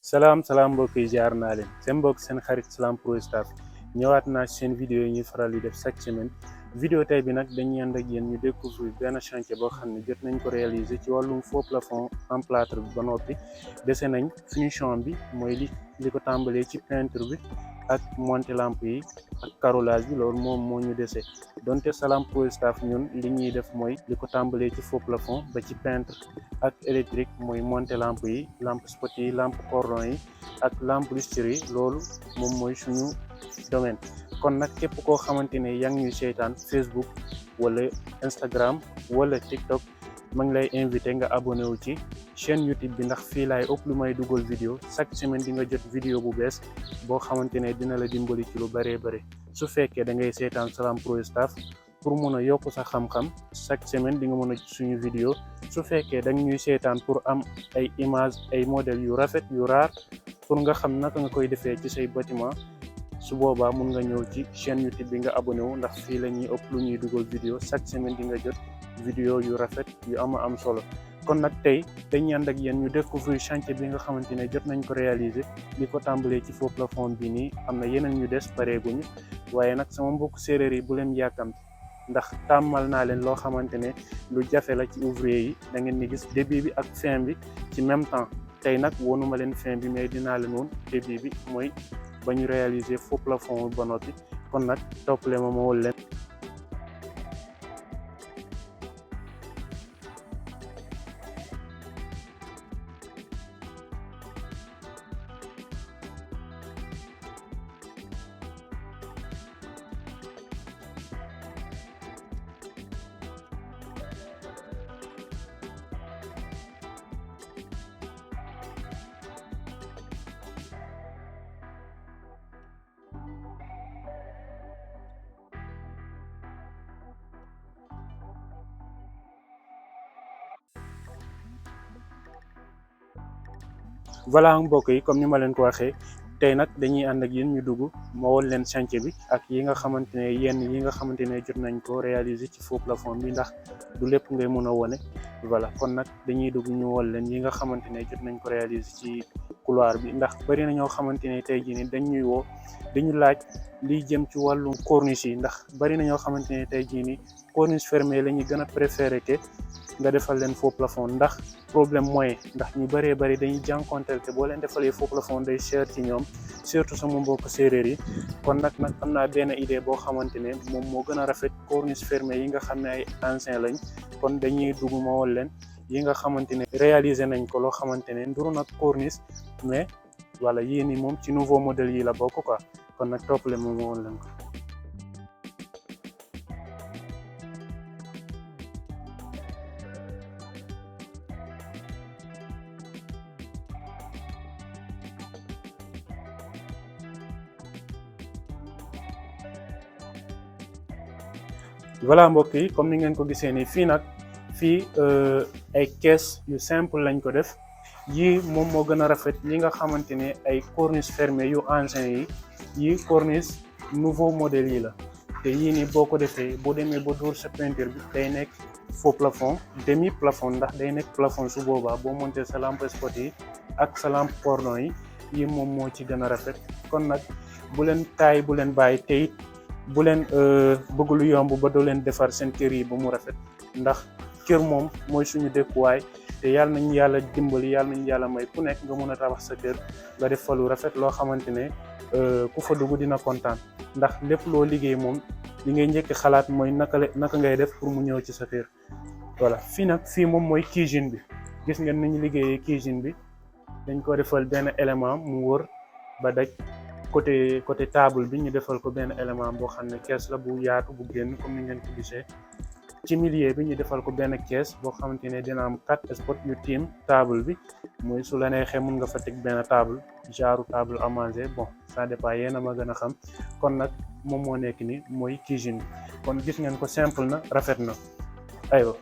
salaam mbokk yi jaar naa leen seen mbokk seen xarit Salam Pro Staff ñëwaat naa seen vidéo yi ñuy faral di def chaque semaine vidéo tey bi nag dañuy ànd ak yéen ñu découvrir benn chantier boo xam ne jot nañ ko réaliser ci wàllum faux plafond en plâtre bi ba noppi dese nañ finition bi mooy li ko tàmbalee ci peinture bi ak monter lampe yi ak carrelage bi loolu moom moo ñu dese donte Salam Pro Staff ñun li ñuy def mooy li ko tàmbalee ci faux plafond ba ci peintre ak électrique mooy monter lampe yi lampe spot yi lampe cordon yi ak lampe lustre yi loolu moom mooy suñu domaine. kon nag képp koo xamante ne yaa ngi ñuy seetaan Facebook wala Instagram wala TikTok ma ngi lay invité nga abonné wu ci chaîne YouTube bi ndax fii laay ëpp lu may dugal vidéo chaque semaine di nga jot vidéo bu bees boo xamante ne dina la dimbali ci lu bëree bëri su fekkee da ngay seetaan Salam Pro Staff pour mun a yokk sa xam-xam chaque semaine di nga mën a suñu vidéo su fekkee da ñuy seetaan pour am ay image ay modèles yu rafet yu raar pour nga xam naka nga koy defee ci say bâtiment su boobaa mun nga ñëw ci chaîne YouTube bi nga abonné wu ndax fii la ñuy ëpp lu ñuy dugal vidéo chaque semaine di nga jot vidéo yu rafet yu am solo. kon nag tey dañuy ànd ak yéen ñu découvrir chantier bi nga xamante ne jot nañ ko réaliser li ko tàmbalee ci faux plafond bi nii am na yeneen ñu des pareeguñu waaye nag sama mbokk séeréer yi bu leen yàkkamti ndax tàmmal naa leen loo xamante ne lu jafe la ci ouvrier yi da ngeen ni gis début bi ak fin bi ci même temps tey nag wonuma leen fin bi mais dinaa leen woon début bi mooy ba ñu réaliser faux plafond ba noppi kon nag toppale ma wol leen. voilà mbokk yi comme ni ma leen ko waxee tey nag dañuy ànd ak yéen ñu dugg ma wol leen chantier bi ak yi nga xamante ne yenn yi nga xamante ne jot nañ ko réaliser ci faux plafond bi ndax du lépp ngay mën a wone voilà kon nag dañuy dugg ñu wol leen yi nga xamante ne jot nañ ko réaliser ci couloir bi ndax bari na ñoo xamante ne tey jii ni dañuy woo dañu laaj liy jëm ci wàllum corniche yi ndax bari na ñoo xamante ne tey jii ni corniche fermée la ñuy gën a préféré que nga defal leen faux plafond ndax problème moyen ndax ñu bëree bëri dañuy jànkonteel te boo leen defalee faux plafond day cher ci ñoom surtout sama mbokk séeréer yi kon nag am naa benn idée boo xamante ne moom moo gën a rafet corniche fermée yi nga xam ne ay ancien lañ kon dañuy dugg ma wol leen yi nga xamante ne réaliser nañ ko loo xamante ne nduru nag corniche mais voilà yii ni moom ci nouveau modèle yi la bokk quoi kon nag toppale moom ma wol leen ko. voilà mbokk yi comme ni ngeen ko gisee nii fii nag ay caisse yu simple lañ ko def yii moom moo gën a rafet yi nga xamante ne ay corniche fermée yu ancien yi yii corniche nouveau modèle yi la te yii nii boo ko defee boo demee ba dóor sa peinture bi day nekk faux plafond demi plafond ndax day nekk plafond su boobaa boo monté sa lampe spot yi ak sa lampe cordon yi yii moom moo ci gën a rafet kon nag bu leen taay bu leen bàyyi te it bu leen bëgg lu yomb ba doo leen defar seen kër yi ba mu rafet ndax kër moom mooy suñu dëkkuwaay te yàlla nañu yàlla dimbali yàlla nañu yàlla may ku nekk nga mën a tabax sa kër nga def fa lu rafet loo xamante ne ku fa dugg dina kontaan ndax lépp loo liggéey moom li ngay njëkk xalaat mooy naka ngay def pour mu ñëw ci sa kër. voilà fii moom mooy cuisine bi gis ngeen nañu liggéeyee cuisine bi dañ ko defal benn élément mu wër ba daj. côté table bi ñu defal ko benn élément boo xam ne kees la bu yaatu bu génn comme ni ngeen ko gisee ci milieu bi ñu defal ko benn kees boo xamante ne dina am 4 spot yu tiim table bi mooy su la neexee mun nga fa teg benn table genre table à manger bon ça dépend yéen a ma gën a xam kon nag moom moo nekk ni mooy cuisine bi kon gis ngeen ko simple na rafet na aywa.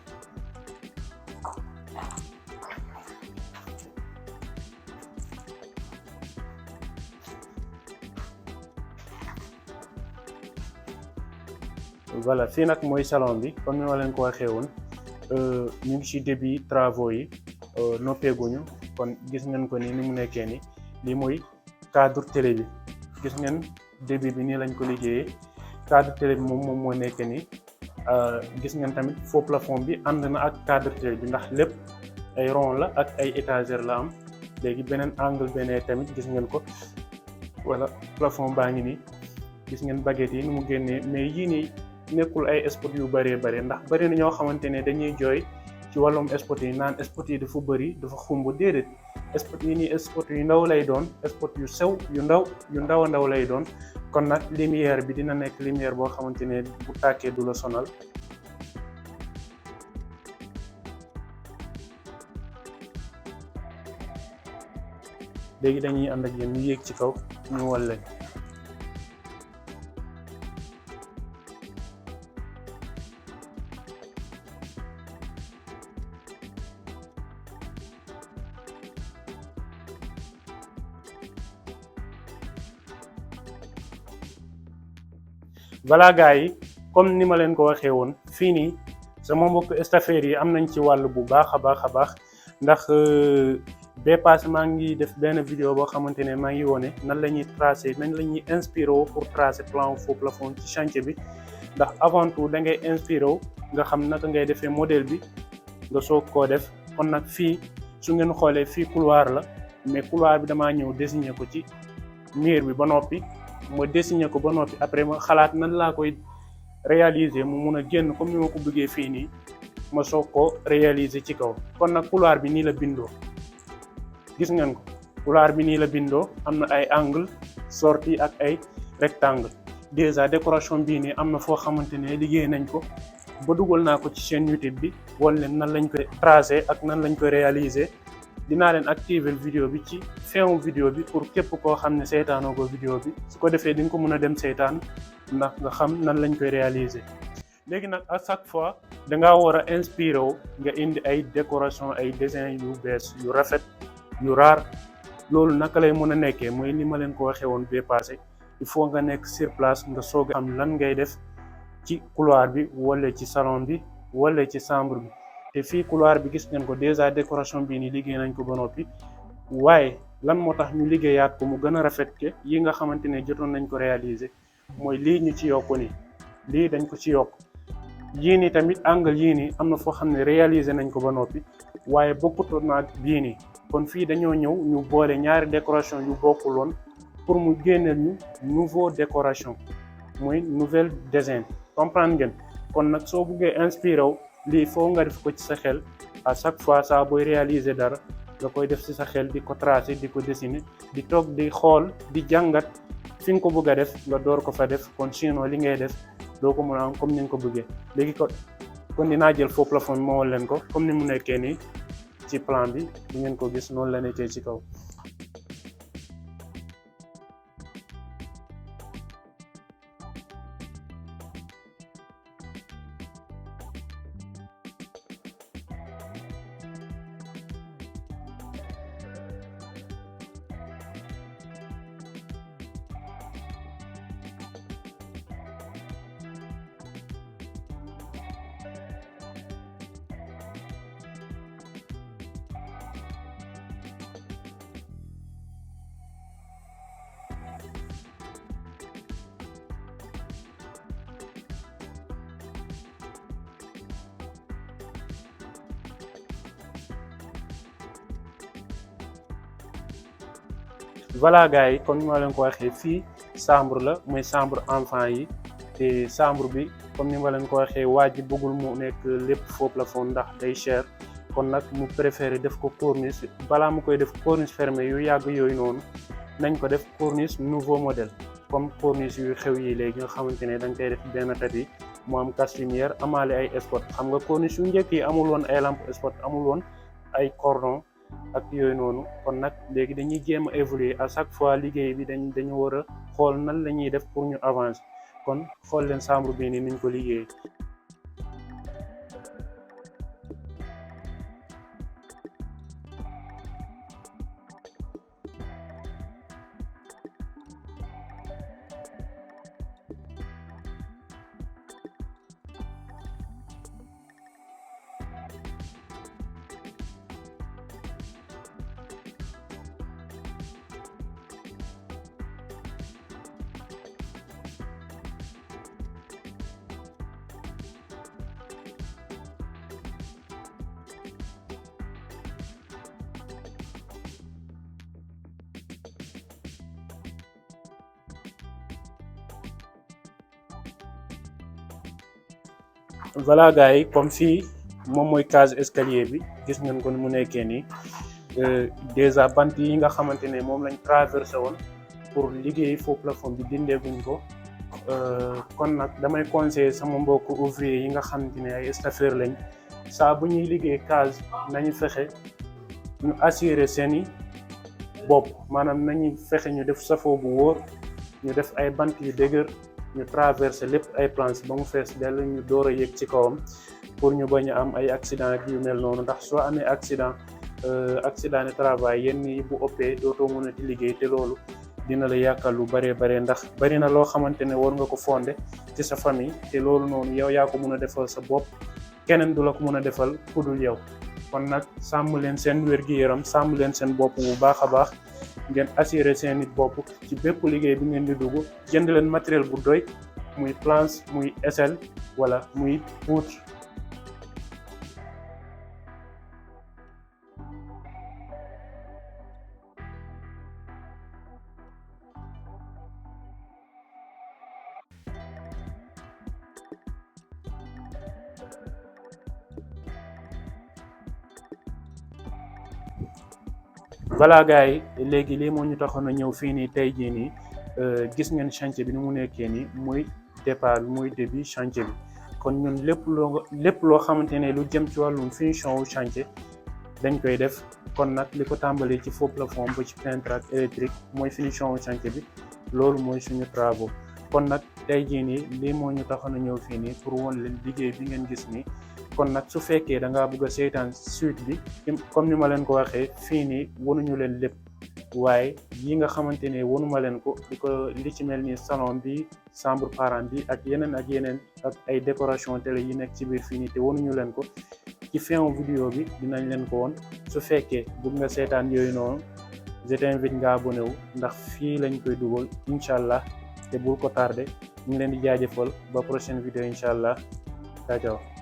voilà fii nag mooy salon bi comme ni ma leen ko waxee woon ñu ngi ci début travaux yi noppeeguñu kon gis ngeen ko ni mu nekkee ni lii mooy cadre télé bi gis ngeen début bi nii lañ ko liggéeyee cadre télé bi moom moo nekk nii gis ngeen tamit faux plafond bi ànd na ak cadre télé bi ndax lépp ay rond la ak ay étagère la am léegi beneen angle beneen tamit gis ngeen ko wala plafond baa ngi nii gis ngeen baguette yi nu mu génnee mais yii nii nekkul ay spot yu bëree bëri ndax bëri na ñoo xamante ne dañuy jooy ci wàllum spot yi naan spot yi dafa bëri dafa xumb déedéet spot yi nii spot yu ndaw lay doon spot yu sew yu ndaw a ndaw lay doon kon nag lumière bi dina nekk lumière boo xamante ne bu tàkkee du la sonal léegi dañuy ànd ak yéen ñu yéeg ci kaw ñu wal leen voilà gars yi comme ni ma leen ko waxee woon fii nii sama mbokk stagiaires yi am nañ ci wàll bu baax a baax ndax bee passé maa ngi def benn vidéo boo xamante ne maa ngi wone nan la ñuy tracé nan la ñuy inspiré wu pour tracer plan faux plafond ci chantier bi ndax avant tout da ngay inspiré wu nga xam naka ngay defee modèle bi nga soog koo def kon nag fii su ngeen xoolee fii couloir la mais couloir bi damaa ñëw désigner ko ci mur bi ba noppi ma dessiné ko ba noppi après ma xalaat nan laa koy réaliser mu mun a génn comme ni ma ko bëggee fii nii ma soog ko réaliser ci kaw kon nag couloir bi nii la bindoo gis ngeen ko couloir bi nii la bindoo am na ay angle sortie ak ay rectangle déjà décoration bii nii am na foo xamante ne liggéey nañ ko ba dugal naa ko ci chaîne YouTube bi won leen nan lañ koy tracer ak nan lañ koy réaliser dinaa leen activer vidéo bi ci fin vidéo bi pour képp koo xam ne seetaanoo ko vidéo bi su ko defee di nga ko mën a dem seetaan ndax nga xam nan lañ koy réaliser léegi nag à chaque fois dangaa war a inspiré wu nga indi ay décoration ay dessin yu bees yu rafet yu raar loolu naka lay mën a nekkee mooy ni ma leen ko waxee woon bee passé il faut nga nekk sur place nga soog a am lan ngay def ci couloir bi wala ci salon bi wala ci chambre bi te fii couloir bi gis ngeen ko déjà décoration bii nii liggéey nañ ko ba noppi waaye lan moo tax ñu liggéeyaat ko mu gën a rafet ke yi nga xamante ne jotoon nañ ko réaliser mooy lii ñu ci yokku ni lii dañ ko ci yokk yii nii tamit angle yii nii am na foo xam ne réaliser nañ ko ba noppi waaye bokkutoon naag bii nii kon fii dañoo ñëw ñu boole ñaari décoration yu bokkul woon pour mu génneel ñu nouveau décoration mooy nouvelle design comprendre ngeen kon nag soo buggee inspiré wu lii foo nga def ko ci sa xel à chaque fois saa booy réaliser dara nga koy def ci sa xel di ko tracer di ko dessiner di toog di xool di jàngat fi nga ko bëgg a def nga door ko fa def kon sinon li ngay def doo ko mën a am comme ni nga ko bëggee léegi kon dinaa jël faux plafond bi ma wol leen ko comme ni mu nekkee nii ci plan bi di ngeen ko gis noonu la nekkee ci kaw. voilà gars yi comme ni ma leen ko waxee fii chambre la mooy chambre enfant yi te chambre bi comme ni ma leen ko waxee waa ji bëggul mu nekk lépp faux plafond ndax day cher kon nag mu préféré def ko corniche balaa mu koy def corniche fermée yu yàgg yooyu noonu nañ ko def corniche nouveau modèle comme corniche yu xew yi léegi nga xamante ne dañ koy def benn tapis mu am cache lumière amaale ay spot xam nga corniche yu njëkk yi amul woon ay lampe spot amul woon ay cordon ak yooyu noonu kon nag léegi dañuy jéem a évoluer à chaque fois liggéey bi dañu war a xool nan la ñuy def pour ñu avancer kon xool leen chambre bi ni niñ ko liggéey. voilà gars yi, comme fii moom mooy cage escalier bi, gis ngeen ko ni mu nekkee nii. Déjà bant yi nga xamante ne moom lañ traversé woon pour liggéey faux plafond bi dindeeguñ ko. Kon nag damay conseiller sama mbokk ouvrier yi nga xamante ne ay staffeur lañ, saa bu ñuy liggéey cage nañu fexe ñu assurer seeni bopp, maanaam nañu fexe ñu def safoo bu wóor, ñu def ay bant yu dëgër, ñu traversé lépp ay planches ba mu fees dell, ñu door a yéeg ci kawam pour ñu bañ a am ay accident ak yu mel noonu. Ndax soo amee accident de travail yenn yi bu ëppee dootoo mën a di liggéey, te loolu dina la yàqal lu bare bare, ndax bari na loo xamante ne war nga ko fondé ci sa famille, te loolu noonu yow yaa ko mën a defal sa bopp, keneen du la ko mën a defal ku dul yow. kon nag sàmm leen seen wér-gi-yaram, sàmm leen seen bopp bu baax a baax, ngeen assurer seen nit bopp ci bépp liggéey bi ngeen di dugg. jënd leen matériel bu doy, muy planche, muy échelle, wala muy poutre. voilà gars yi, léegi lii moo ñu taxoon a ñëw fii nii tey jii nii. Gis ngeen chantier bi ni mu nekkee nii, muy départ bi, muy début chantier bi. kon ñun lépp loo xamante ne lu jëm ci wàllum finition wu chantier dañ koy def. kon nag li ko tàmbalee ci faux plafond ba ci peinture ak électrique mooy finition wu chantier bi, loolu mooy suñu travaux. kon nag tey jii nii lii moo ñu taxoon a ñëw fii nii pour won leen liggéey bi ngeen gis nii. kon nag su fekkee da ngaa bëgg a seetaan suite bi, comme ni ma leen ko waxee, fii nii wanuñu leen lépp, waaye yi nga xamante ne wanuma leen ko, li ci mel ni salon bi, chambre parent bi, ak yeneen ak ay décoration télé yi nekk ci biir fii nii te wanuñu leen ko, ci fin vidéo bi dinañ leen ko woon. su fekkee bëgg nga seetaan yooyu noonu, je t'invite nga abonné wu, ndax fii lañ koy dugal incha allah, te bul ko tardé. ñu ngi leen di jaajëfal ba prochaine vidéo incha allah. ciao ciao.